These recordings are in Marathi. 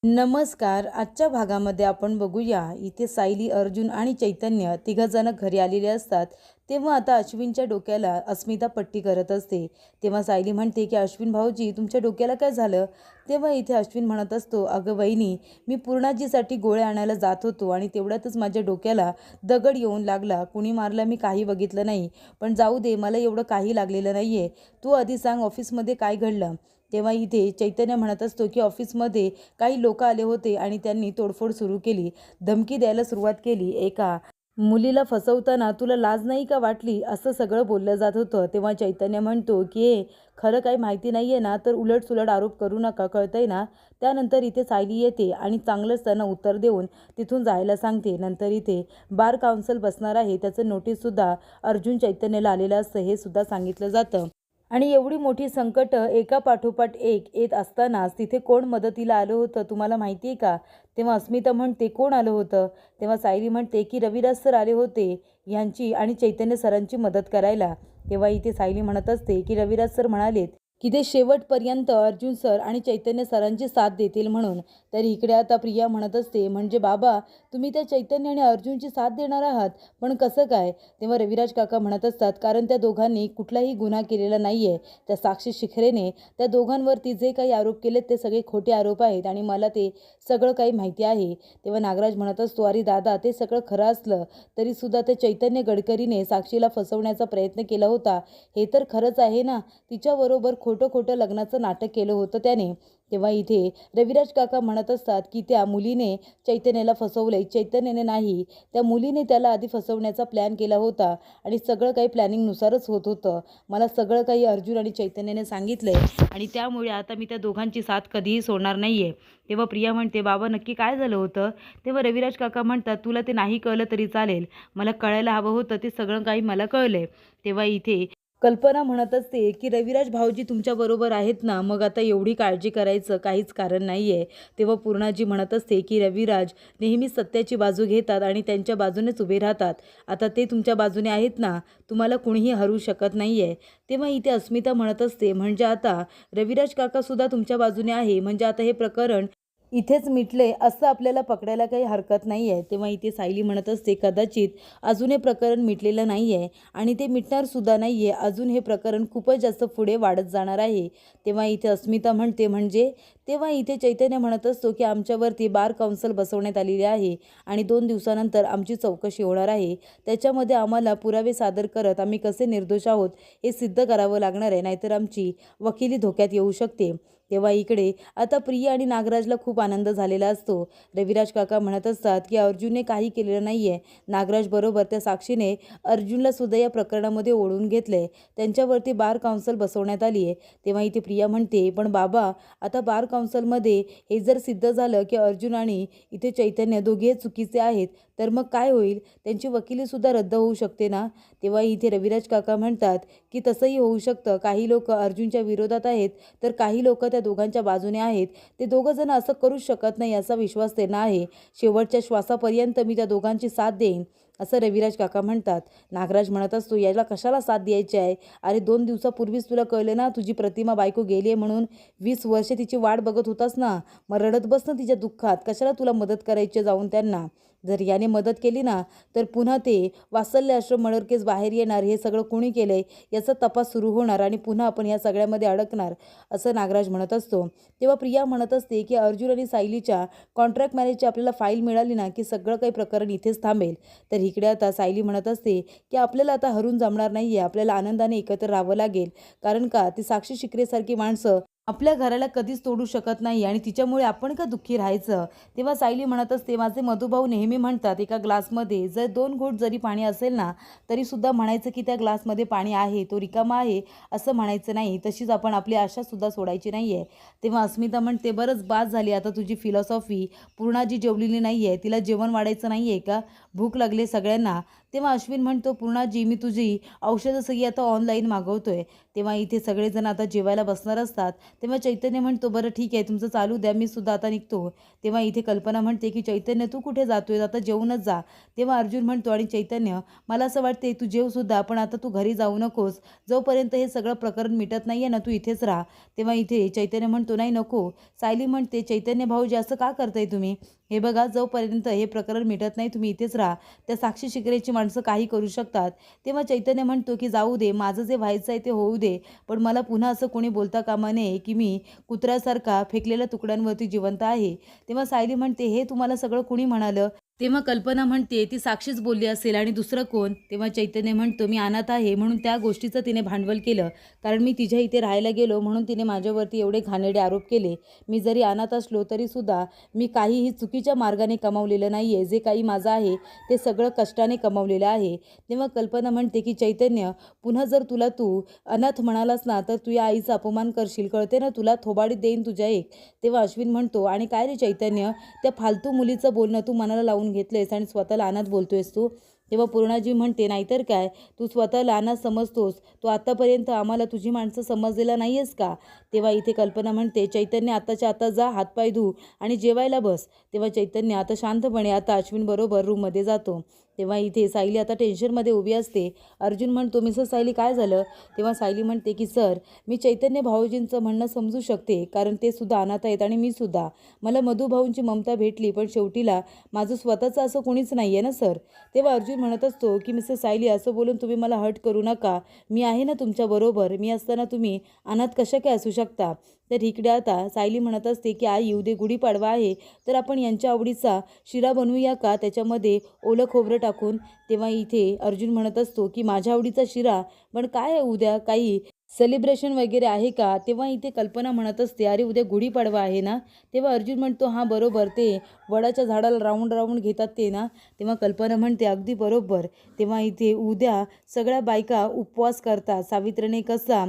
नमस्कार. आजच्या भागामध्ये आपण बघूया. इथे सायली, अर्जुन आणि चैतन्य तिघंजण घरी आलेले असतात. तेव्हा आता अश्विनच्या डोक्याला अस्मिता पट्टी करत असते. तेव्हा सायली म्हणते की अश्विन भाऊजी, तुमच्या डोक्याला काय झालं? तेव्हा इथे अश्विन म्हणत असतो, अगं वहिनी, मी पूर्णाजीसाठी गोळ्या आणायला जात होतो आणि तेवढ्यातच माझ्या डोक्याला दगड येऊन लागला. कुणी मारला मी काही बघितलं नाही, पण जाऊ दे, मला एवढं काही लागलेलं नाही आहे. तू आधी सांग, ऑफिसमध्ये काय घडलं? तेव्हा इथे चैतन्य म्हणत असतो की ऑफिसमध्ये काही लोक आले होते आणि त्यांनी तोडफोड सुरू केली, धमकी द्यायला सुरुवात केली. एका मुलीला फसवताना तुला लाज नाही का वाटली, असं सगळं बोललं जात होतं. तेव्हा चैतन्य म्हणतो की खरं काही माहिती नाही आहे ना, तर उलटसुलट आरोप करू नका, कळतंय ना? त्यानंतर इथे सायली येते आणि चांगलंच त्यांना उत्तर देऊन तिथून जायला सांगते. नंतर इथे बार काउन्सिल बसणार आहे, त्याचं नोटीससुद्धा अर्जुन चैतन्यला आलेलं असतं, हे सुद्धा सांगितलं जातं. आणि एवढी मोठी संकट एका पाठोपाठ एक येत असतानाच तिथे कोण मदतीला आलं होतं तुम्हाला माहिती आहे का? तेव्हा अस्मिता म्हणते, कोण आलं होतं? तेव्हा सायली म्हणते की रविराज सर आले होते ह्यांची आणि चैतन्य सरांची मदत करायला. तेव्हा इथे सायली म्हणत असते की रविराज सर म्हणालेत की ते शेवटपर्यंत अर्जुन सर आणि चैतन्य सरांची साथ देतील म्हणून. तर इकडे आता प्रिया म्हणत असते, म्हणजे बाबा, तुम्ही त्या चैतन्य आणि अर्जुनची साथ देणार आहात, पण कसं काय? तेव्हा रविराज काका म्हणत असतात, कारण त्या दोघांनी कुठलाही गुन्हा केलेला नाही आहे. त्या साक्षी शिखरेने त्या दोघांवरती जे काही आरोप केलेत ते सगळे खोटे आरोप आहेत आणि मला ते सगळं काही माहिती आहे. तेव्हा नागराज म्हणत असतो, अरे दादा, ते सगळं खरं असलं तरीसुद्धा त्या चैतन्य गडकरीने साक्षीला फसवण्याचा प्रयत्न केला होता, हे तर खरंच आहे ना? तिच्याबरोबर खोटं खोटं लग्नाचं नाटक केलं होतं त्याने. तेव्हा इथे रविराज काका म्हणत असतात की त्या मुलीने चैतन्याला फसवले, चैतन्याने नाही, त्या मुलीने त्याला आधी फसवण्याचा प्लॅन केला होता आणि सगळं काही प्लॅनिंगनुसारच होत होतं. मला सगळं काही अर्जुन आणि चैतन्याने सांगितलंय आणि त्यामुळे आता मी त्या दोघांची साथ कधीही सोडणार नाहीये. तेव्हा प्रिया म्हणते, बाबा नक्की काय झालं होतं? तेव्हा रविराज काका म्हणतात, तुला ते नाही कळलं तरी चालेल, मला कळायला हवं होतं ते सगळं काही मला कळलंय. तेव्हा इथे कल्पना म्हणत असते की रविराज भाऊजी तुमच्याबरोबर आहेत ना, मग आता एवढी काळजी करायचं काहीच कारण नाही आहे. तेव्हा पूर्णाजी म्हणत असते की रविराज नेहमी सत्याची बाजू घेतात आणि त्यांच्या बाजूनेच उभे राहतात. आता ते तुमच्या बाजूने आहेत ना, तुम्हाला कुणीही हरू शकत नाही आहे. तेव्हा इथे अस्मिता म्हणत असते, म्हणजे आता रविराज काकासुद्धा तुमच्या बाजूने आहे, म्हणजे आता हे प्रकरण इथेच मिटले असं आपल्याला पकडायला काही हरकत नाही आहे. तेव्हा इथे सायली म्हणत असते, कदाचित अजून हे प्रकरण मिटलेलं नाही आहे आणि ते मिटणारसुद्धा नाही आहे. अजून हे प्रकरण खूपच जास्त पुढे वाढत जाणार आहे. तेव्हा इथे अस्मिता म्हणते, म्हणजे? तेव्हा इथे चैतन्य म्हणत असतो की आमच्यावरती बार काउन्सिल बसवण्यात आलेली आहे आणि 2 दिवसानंतर आमची चौकशी होणार आहे. त्याच्यामध्ये आम्हाला पुरावे सादर करत आम्ही कसे निर्दोष आहोत हे सिद्ध करावं लागणार आहे, नाहीतर आमची वकिली धोक्यात येऊ शकते. तेव्हा इकडे आता प्रिया आणि नागराजला खूप आनंद झालेला असतो. रविराज काका म्हणत असतात की अर्जुनने काही केलेलं नाही आहे. नागराज बरोबर त्या साक्षीने अर्जुनला सुद्धा या प्रकरणामध्ये ओढून घेतलंय, त्यांच्यावरती बार काउन्सिल बसवण्यात आली आहे. तेव्हा इथे प्रिया म्हणते, पण बाबा, आता बार काउन्सिलमध्ये हे जर सिद्ध झालं की अर्जुन आणि इथे चैतन्य दोघे चुकीचे आहेत, तर मग काय होईल? त्यांची वकिलीसुद्धा रद्द होऊ शकते ना? तेव्हा इथे रविराज काका म्हणतात की तसंही होऊ शकतं. काही लोक अर्जुनच्या विरोधात आहेत, तर काही लोक त्या दोघांच्या बाजूने आहेत. ते दोघं जण असं करूच शकत नाही असा विश्वास त्यांना आहे. शेवटच्या श्वासापर्यंत मी त्या दोघांची साथ देईन, असं रविराज काका म्हणतात. नागराज म्हणत असतो, याला कशाला साथ द्यायची आहे? अरे 2 दिवसापूर्वीच तुला कळलं ना तुझी प्रतिमा बायको गेली आहे म्हणून? 20 वर्षे तिची वाट बघत होतास ना, मग रडत बस ना तिच्या दुःखात. कशाला तुला मदत करायची जाऊन त्यांना? जर याने मदत केली ना, तर पुन्हा ते वात्सल्य आश्रम मर्डर केस बाहेर येणार, हे सगळं कोणी केलंय याचा तपास सुरू होणार आणि पुन्हा आपण या सगळ्यामध्ये अडकणार, असं नागराज म्हणत असतो. तेव्हा प्रिया म्हणत असते की अर्जुन आणि सायलीच्या कॉन्ट्रॅक्ट मॅरेजची आपल्याला फाईल मिळाली ना, की सगळं काही प्रकरण इथेच थांबेल. तर इकडे आता सायली म्हणत असते की आपल्याला आता हरून जमणार नाही आहे, आपल्याला आनंदाने एकत्र राहावं लागेल. कारण का, ती साक्षी शिकरेसारखी माणसं आपल्या घराला कधीच तोडू शकत नाही आणि तिच्यामुळे आपण का दुःखी राहायचं? तेव्हा सायली म्हणत असते, माझे मधुभाऊ नेहमी म्हणतात, एका ग्लासमध्ये जर 2 घोट जरी पाणी असेल ना, तरीसुद्धा म्हणायचं की त्या ग्लासमध्ये पाणी आहे, तो रिकामा आहे, असं म्हणायचं नाही. तशीच आपण आपली आशासुद्धा सोडायची नाही आहे. तेव्हा अस्मिता म्हणते, बरंच बास झाली आता तुझी फिलॉसॉफी. पूर्णाजी जेवलेली नाही आहे, तिला जेवण वाढायचं नाही आहे का? भूक लागली सगळ्यांना. तेव्हा अश्विन म्हणतो, पूर्णाजी, मी तुझी औषधं सगळी आता ऑनलाईन मागवतोय. तेव्हा इथे सगळेजण आता जेवायला बसणार असतात. तेव्हा चैतन्य म्हणतो बरं ठीक आहे तुमचं चालू द्या, मी सुद्धा आता निघतो. तेव्हा इथे कल्पना म्हणते की चैतन्य तू कुठे जातोय, आता जेवूनच जा. तेव्हा अर्जुन म्हणतो आणि चैतन्य मला असं वाटते तू जेवसुद्धा, पण आता तू घरी जाऊ नकोस. जोपर्यंत हे सगळं प्रकरण मिटत नाही आहे ना तू इथेच राहा. तेव्हा इथे चैतन्य म्हणतो नाही नको. सायली म्हणते चैतन्य भाऊजी असं का करताय तुम्ही? हे बघा जोपर्यंत हे प्रकरण मिटत नाही तुम्ही इथेच राहा. त्या साक्षी शिकरेची माणसं काही करू शकतात. तेव्हा चैतन्य म्हणतो की जाऊ दे, माझं जे व्हायचं आहे ते होऊ दे, पण मला पुन्हा असं कोणी बोलता कामा नये की मी कुत्र्यासारखा फेकलेल्या तुकड्यांवरती जिवंत आहे. तेव्हा सायली म्हणते हे तुम्हाला सगळं कुणी म्हणालं? तेव्हा कल्पना म्हणते ती साक्षीच बोलली असेल आणि दुसरं कोण? तेव्हा चैतन्य म्हणतो मी अनाथ आहे म्हणून त्या गोष्टीचं तिने भांडवल केलं, कारण मी तिच्या इथे राहायला गेलो म्हणून तिने माझ्यावरती एवढे घाणेरडे आरोप केले. मी जरी अनाथ असलो तरीसुद्धा मी काहीही चुकीच्या मार्गाने कमावलेलं नाही आहे. जे काही माझं आहे ते सगळं कष्टाने कमावलेलं आहे. तेव्हा कल्पना म्हणते की चैतन्य पुन्हा जर तुला तू अनाथ म्हणालास ना तर तू या आईचा अपमान करशील, कळते ना तुला, थोबाडीत देईन तुझ्या एक. तेव्हा अश्विन म्हणतो आणि काय रे चैतन्य, त्या फालतू मुलीचं बोलणं तू मनाला लावून घेतलेस आणि स्वतःला अनाथ बोलतोयस तू. तेव्हा पूर्णाजी म्हणते नाहीतर काय, तू स्वतःला अनाथ समजतोस, तू आतापर्यंत आम्हाला तुझी माणसं समजलेला नाही आहेस का? तेव्हा इथे कल्पना म्हणते चैतन्य आताच्या आता जा, हातपाय धू आणि जेवायला बस. तेव्हा चैतन्य आता शांतपणे आता अश्विन बरोबर रूममध्ये जातो. तेव्हा इथे सायली आता टेन्शनमध्ये उभी असते. अर्जुन म्हणतो मिसेस सायली काय झालं? तेव्हा सायली म्हणते की सर मी चैतन्य भाऊजींचं म्हणणं समजू शकते, कारण ते सुद्धा अनाथ आहेत आणि मी सुद्धा. मला मधू भाऊंची ममता भेटली, पण शेवटीला माझं स्वतःचं असं कोणीच नाही आहे ना सर. तेव्हा अर्जुन म्हणत असतो की मिसेस सायली असं बोलून तुम्ही मला हर्ट करू नका, मी आहे ना तुमच्याबरोबर. मी असताना तुम्ही अनाथ कशा काय असू शकता? तर इकडे आता सायली म्हणत असते की आई उद्या गुढीपाडवा आहे, तर आपण यांच्या आवडीचा शिरा बनवूया का त्याच्यामध्ये ओलं खोबरं टाकून? तेव्हा इथे अर्जुन म्हणत असतो की माझ्या आवडीचा शिरा, पण काय आहे उद्या काही सेलिब्रेशन वगैरे आहे का? तेव्हा इथे कल्पना म्हणत असते अरे उद्या गुढीपाडवा आहे ना. तेव्हा अर्जुन म्हणतो हां बरोबर, ते वडाच्या झाडाला राऊंड राऊंड घेतात ते ना. तेव्हा कल्पना म्हणते अगदी बरोबर. तेव्हा इथे उद्या सगळ्या बायका उपवास करतात. सावित्रीने कसा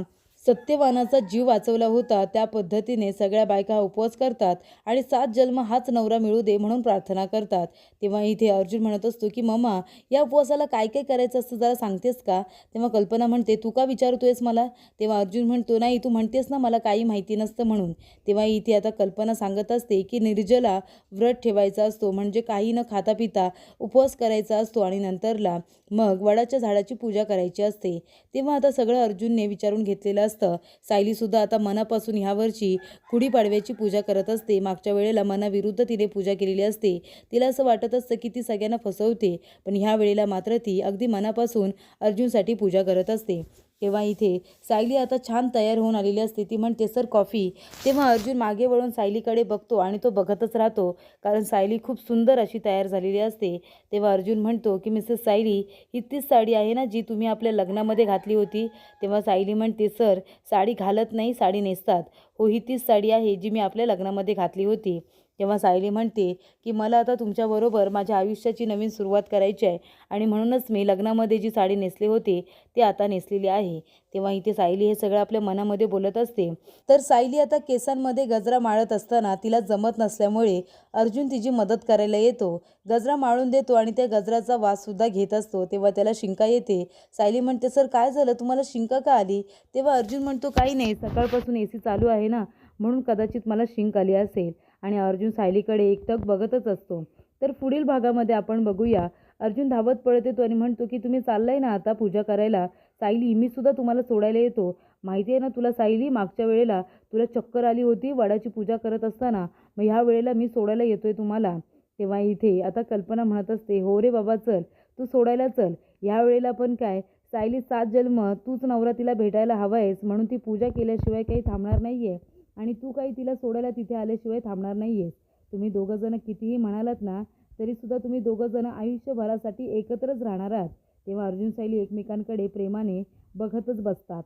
सत्यवानाचा जीव वाचवला होता त्या पद्धतीने सगळ्या बायका उपवास करतात आणि 7 जन्म हाच नवरा मिळू दे म्हणून प्रार्थना करतात. तेव्हा इथे अर्जुन म्हणत असतो की मम्मा या उपवासाला काय काय करायचं असतं जरा सांगतेस का? तेव्हा कल्पना म्हणते तू का विचारतोयस मला? तेव्हा अर्जुन म्हणतो नाही तू म्हणतेस ना मला काही माहिती नसतं म्हणून. तेव्हा इथे आता कल्पना सांगत असते की निर्जला व्रत ठेवायचा असतो, म्हणजे काही न खाता पिता उपवास करायचा असतो आणि नंतरला मग वडाच्या झाडाची पूजा करायची असते. तेव्हा आता सगळं अर्जुनने विचारून घेतलेलं असतं. सायलीसुद्धा आता मनापासून ह्यावर्षी गुढीपाडव्याची पूजा करत असते. मागच्या वेळेला मनाविरुद्ध तिने पूजा केलेली असते. तिला असं वाटत असतं की ती सगळ्यांना फसवते, पण ह्या वेळेला मात्र ती अगदी मनापासून अर्जुनसाठी पूजा करत असते. तेव्हा इथे सायली आता छान तयार होऊन आलेली असते. ती म्हणते सर कॉफी. तेव्हा अर्जुन मागे वळून सायलीकडे बघतो आणि तो बघतच राहतो, कारण सायली खूप सुंदर अशी तयार झालेली असते. तेव्हा अर्जुन म्हणतो की मिसेस सायली ही तीच साडी आहे ना जी तुम्ही आपल्या लग्नामध्ये घातली होती? तेव्हा सायली म्हणते सर साडी घालत नाही, साडी नेसतात. हो ही तीच साडी आहे जी मी आपल्या लग्नामध्ये घातली होती. तेव्हा सायली म्हणते की मला आता तुमच्याबरोबर माझ्या आयुष्याची नवीन सुरुवात करायची आहे आणि म्हणूनच मी लग्नामध्ये जी साडी नेसली होती ती आता नेसलेली आहे. तेव्हा इथे सायली हे सगळं आपल्या मनामध्ये बोलत असते. तर सायली आता केसांमध्ये गजरा माळत असताना तिला जमत नसल्यामुळे अर्जुन तिची मदत करायला येतो. गजरा माळून देतो आणि त्या गजराचा वाससुद्धा घेत असतो. तेव्हा त्याला शिंका येते. सायली म्हणते सर काय झालं, तुम्हाला शिंका का आली? तेव्हा अर्जुन म्हणतो काही नाही, सकाळपासून AC चालू आहे ना म्हणून कदाचित मला शिंक आली असेल. आणि अर्जुन सायलीकडे एकटक बघतच असतो. तर पुढील भागामध्ये आपण बघूया अर्जुन धावत पळत येतो आणि म्हणतो की तुम्ही चाललाय ना आता पूजा करायला? सायली मी सुद्धा तुम्हाला सोडायला येतो. माहिती आहे ना तुला सायली, मागच्या वेळेला तुला चक्कर आली होती वडाची पूजा करत असताना, मग ह्या वेळेला मी सोडायला येतोय तुम्हाला. तेव्हा इथे आता कल्पना म्हणत असते हो रे बाबा चल, तू सोडायला चल. ह्या वेळेला पण काय सायली 7 जन्म तूच नवरा तिला भेटायला हवा आहेस म्हणून ती पूजा केल्याशिवाय काही थांबणार नाही आहे आणि तू काही तिला सोडायला तिथे आल्याशिवाय थांबणार नाही आहेस. तुम्ही दोघंजणं कितीही म्हणालात ना तरीसुद्धा तुम्ही दोघंजणं आयुष्यभरासाठी एकत्रच राहणार आहात. तेव्हा अर्जुन सायली एकमेकांकडे प्रेमाने बघतच बसतात.